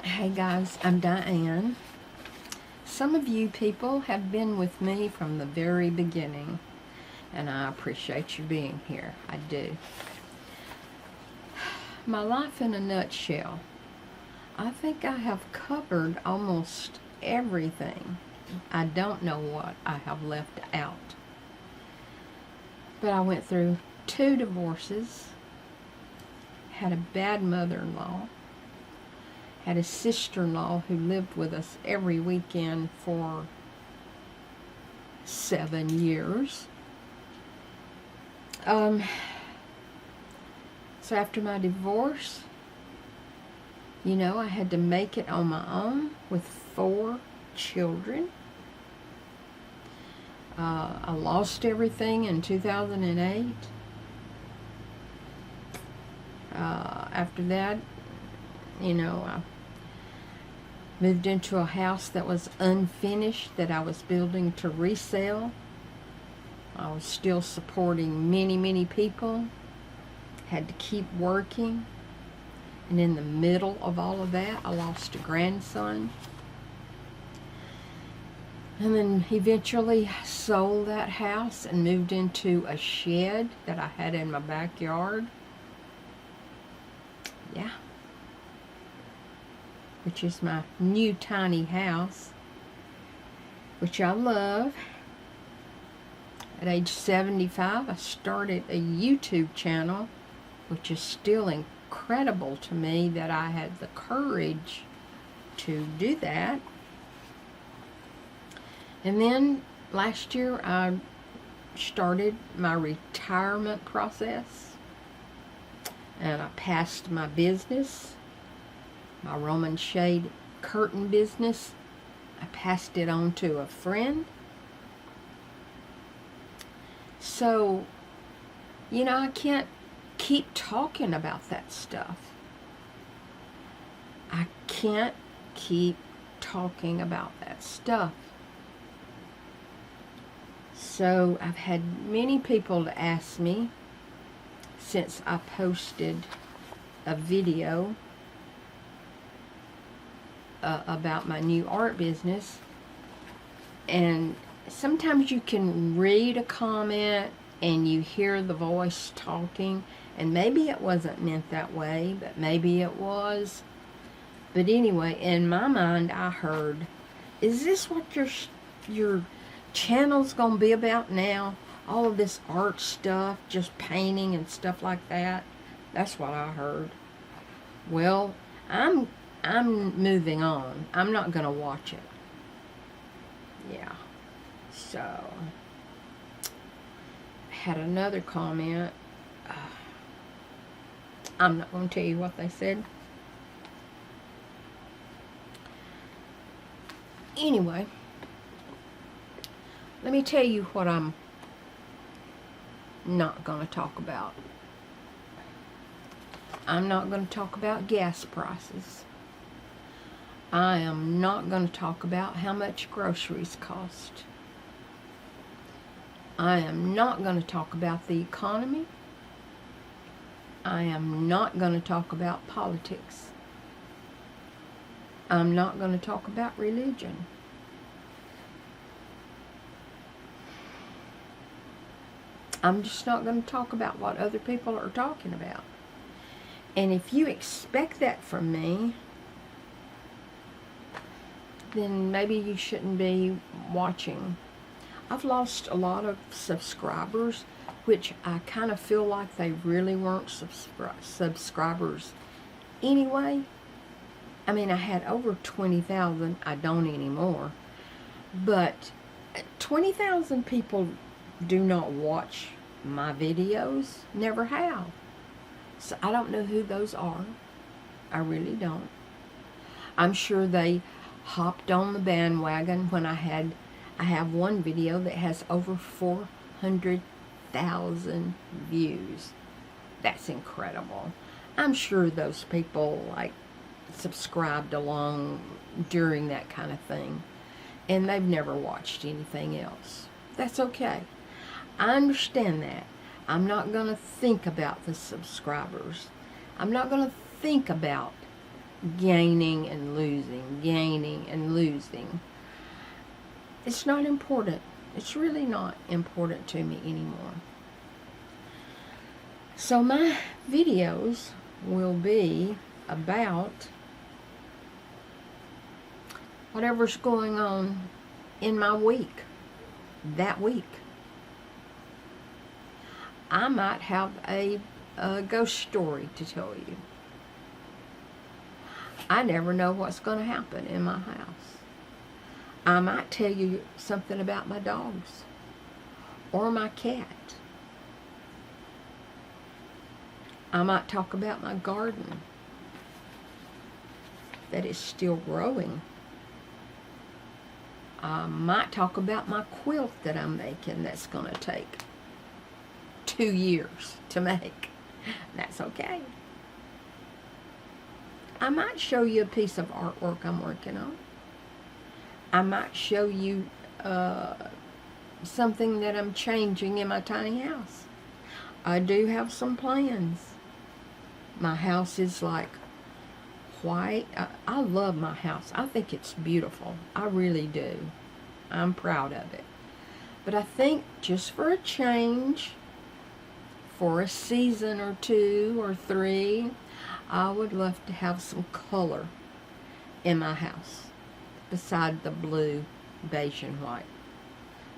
Hey guys, I'm Diane. Some of you people have been with me from the very beginning, and I appreciate you being here. I do. My life in a nutshell. I think I have covered almost everything. I don't know what I have left out. But I went through 2 divorces, had a bad mother-in-law, had a sister-in-law who lived with us every weekend for 7 years. So after my divorce, I had to make it on my own with 4 children. I lost everything in 2008. After that, I moved into a house that was unfinished that I was building to resell. I was still supporting many people. Had to keep working. And in the middle of all of that, I lost a grandson. And then eventually sold that house and moved into a shed that I had in my backyard. Yeah. Which is my new tiny house, which I love. At age 75, I started a YouTube channel, which is still incredible to me that I had the courage to do that. And then last year, I started my retirement process, and I passed my business. My Roman shade curtain business, I passed it on to a friend. So, I can't keep talking about that stuff. I can't keep talking about that stuff. So, I've had many people to ask me since I posted a video about my new art business, and sometimes you can read a comment and you hear the voice talking, and maybe it wasn't meant that way, but maybe it was. But anyway, in my mind, I heard, is this what your channel's gonna be about now? All of this art stuff, just painting and stuff like that? That's what I heard. Well, I'm moving on. I'm not going to watch it. Yeah. So, had another comment. I'm not going to tell you what they said. Anyway, let me tell you what I'm not going to talk about. I'm not going to talk about gas prices. I am not going to talk about how much groceries cost. I am not going to talk about the economy. I am not going to talk about politics. I'm not going to talk about religion. I'm just not going to talk about what other people are talking about. And if you expect that from me, then maybe you shouldn't be watching. I've lost a lot of subscribers, which I kind of feel like they really weren't subscribers anyway. I mean, I had over 20,000. I don't anymore. But 20,000 people do not watch my videos. Never have. So I don't know who those are. I really don't. I'm sure they hopped on the bandwagon when I have one video that has over 400,000 views. That's incredible. I'm sure those people subscribed along during that kind of thing, and they've never watched anything else. That's okay. I understand that. I'm not going to think about the subscribers. I'm not going to think about gaining and losing, gaining and losing. It's not important. It's really not important to me anymore. So my videos will be about whatever's going on in my week, that week. I might have a ghost story to tell you. I never know what's going to happen in my house. I might tell you something about my dogs or my cat. I might talk about my garden that is still growing. I might talk about my quilt that I'm making that's going to take 2 years to make. That's okay. I might show you a piece of artwork I'm working on. I might show you something that I'm changing in my tiny house. I do have some plans. My house is like white. I love my house. I think it's beautiful. I really do. I'm proud of it. But I think just for a change, for a season or 2 or 3, I would love to have some color in my house beside the blue, beige, and white.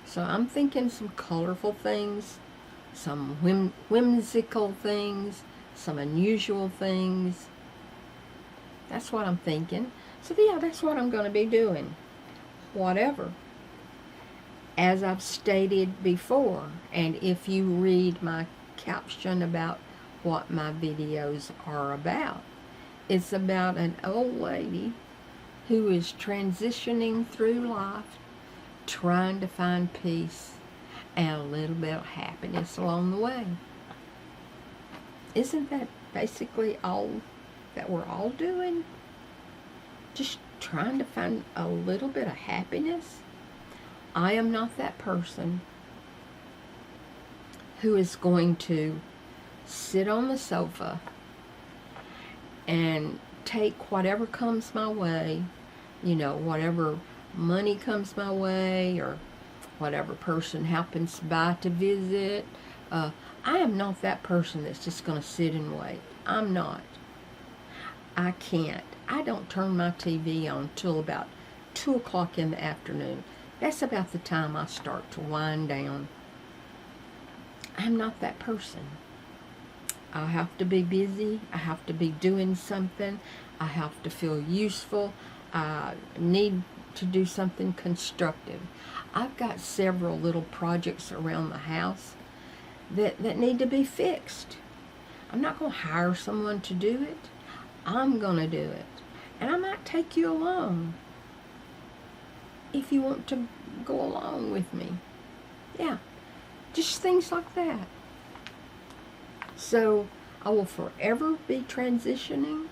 So I'm thinking some colorful things, some whimsical things, some unusual things. That's what I'm thinking. So yeah, that's what I'm going to be doing. Whatever. As I've stated before, and if you read my caption about what my videos are about, it's about an old lady who is transitioning through life, trying to find peace and a little bit of happiness along the way. Isn't that basically all that we're all doing? Just trying to find a little bit of happiness? I am not that person who is going to sit on the sofa and take whatever comes my way, whatever money comes my way, or whatever person happens by to visit. I am not that person that's just going to sit and wait. I'm not. I can't. I don't turn my TV on till about 2 o'clock in the afternoon. That's about the time I start to wind down. I'm not that person. I have to be busy. I have to be doing something. I have to feel useful. I need to do something constructive. I've got several little projects around the house that need to be fixed. I'm not going to hire someone to do it. I'm going to do it. And I might take you along if you want to go along with me. Yeah, just things like that. So I will forever be transitioning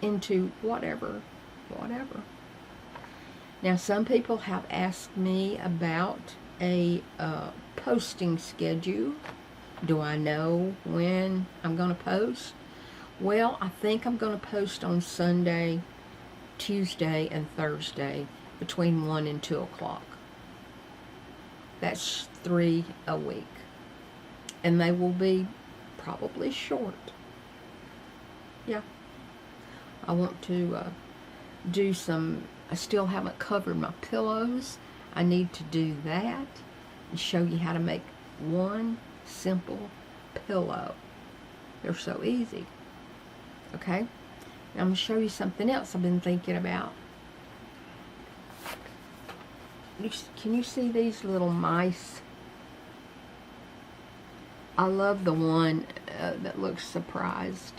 into whatever. Now, some people have asked me about a posting schedule. Do I know when I'm going to post? Well, I think I'm going to post on Sunday, Tuesday, and Thursday between 1 and 2 o'clock. That's 3 a week. And they will be probably short. Yeah. I want to do some, I still haven't covered my pillows. I need to do that and show you how to make one simple pillow. They're so easy. Okay? Now I'm going to show you something else I've been thinking about. Can you see these little mice? I love the one that looks surprised.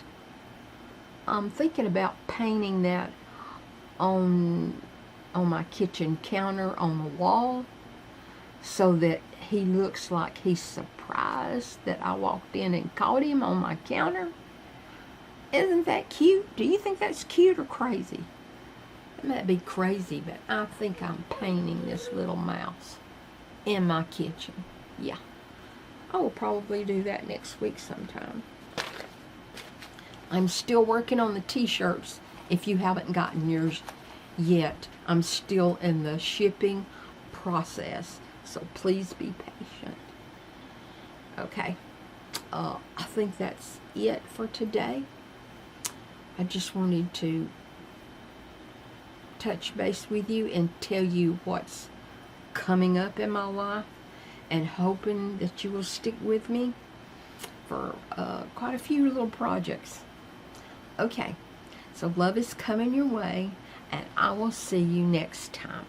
I'm thinking about painting that on my kitchen counter on the wall so that he looks like he's surprised that I walked in and caught him on my counter. Isn't that cute? Do you think that's cute or crazy? It might be crazy, but I think I'm painting this little mouse in my kitchen. Yeah. I will probably do that next week sometime. I'm still working on the t-shirts. If you haven't gotten yours yet, I'm still in the shipping process, so please be patient. Okay, I think that's it for today. I just wanted to touch base with you and tell you what's coming up in my life, and hoping that you will stick with me for quite a few little projects. Okay, so love is coming your way, and I will see you next time.